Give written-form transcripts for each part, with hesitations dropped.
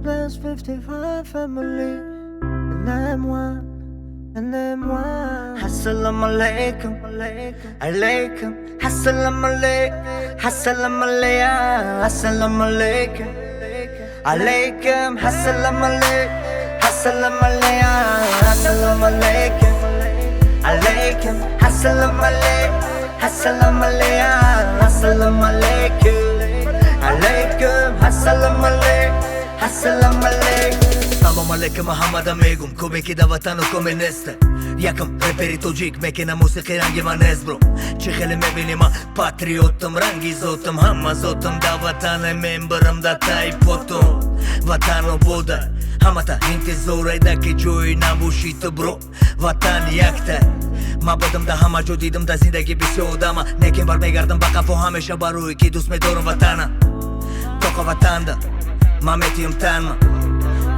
best 55 family. And then one. Assalamu alaikum, alaikum. Assalamu alaikum, assalamu alaikum, assalamu alaikum, alaikum. Assalamu alaikum, assalamu alaikum, assalamu alaikum, alaikum. Assalamu alaikum, assalamu alaikum, assalamu alaikum, alaikum. Assalamu alaikum, assalamu alaikum. Salam alaikum Muhammad amegum Kome ki da vatanu kome neste Jakam reperi to gjik me kena musiki rangi ma nezbro Që khele me bini ma patriotëm Rangi zotëm, hama zotëm Da vatane me mbërëm da ta i potëm Vatano boda Hama ta hinti zora i da ki gjoj na bushitë bro Vatan jakte Ma bëdëm da hama gjodidëm da zindagi bisjo dama Ne kem bar me gardëm baka fo hame shabaruj Ki dus me dorën vatana Toko vatanda Ma meti jëm tanma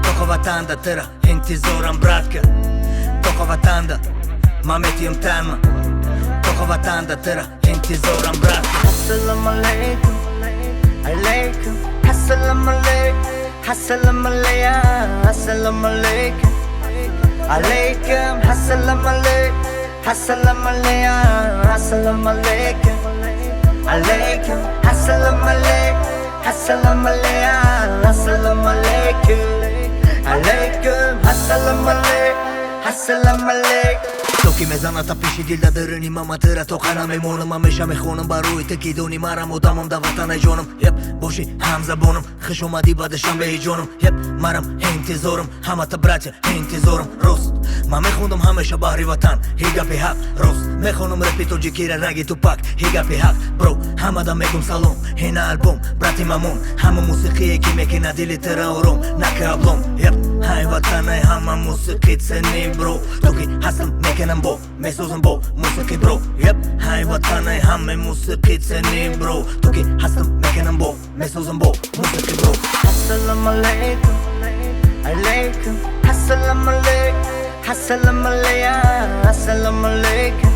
Toko vatanda tëra hinti zora mbratke Toko vatanda Ma meti jëm tanma Toko vatanda tëra hinti zora mbratke Assalamu alaikum, alaikum. Assalamu alaikum, assalamu alaikum, assalamu alaikum, alaikum. Assalamu alaikum, assalamu alaikum, assalamu alaikum, alaikum. Assalamu alaikum, assalamu alaikum, assalamu alaikum, alaikum. Assalamu alaikum, assalamu alaikum. Toki me zana ta pishi dilda dërëni mama tëra Tokana me monëm, ma me sha me khonëm Baruj të kidoni mara mu damëm da vatana i gjonëm Jep, boshi hamza bonëm Khëshu ma diba dhe shambe i gjonëm Jep, marëm, hen t'i zorëm Hama të braqe, hen t'i zorëm Rost, ma me khondëm hame sha bahri vatan Higa pi hak, rost Me khonëm repito gjikire ragi tu pak Higa pi hak, bro Hama da me gum salon Hina album, brati mamun Hama musiki e kime kina dili të raurom Na ke ablom, jep Haj vatana e hama musikit se ni bro Toki hasëm me kena mbo Me sozën bo, musiki bro Jep, haj vatana e hame musikit se ni bro Toki hasëm me kena mbo Me sozën bo, musiki bro Assalamu alaikum, alaikum. Assalamu alaikum, assalamu alaikum, assalamu alaikum,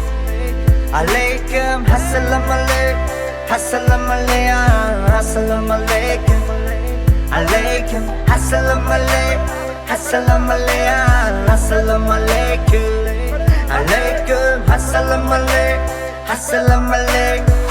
alaikum. Assalamu alaikum, assalamu alaikum, assalamu alaikum, alaikum. Assalamu alaikum, assalamu alaikum, assalamu alaikum, alaikum. Assalamu alaikum, assalamu alaikum.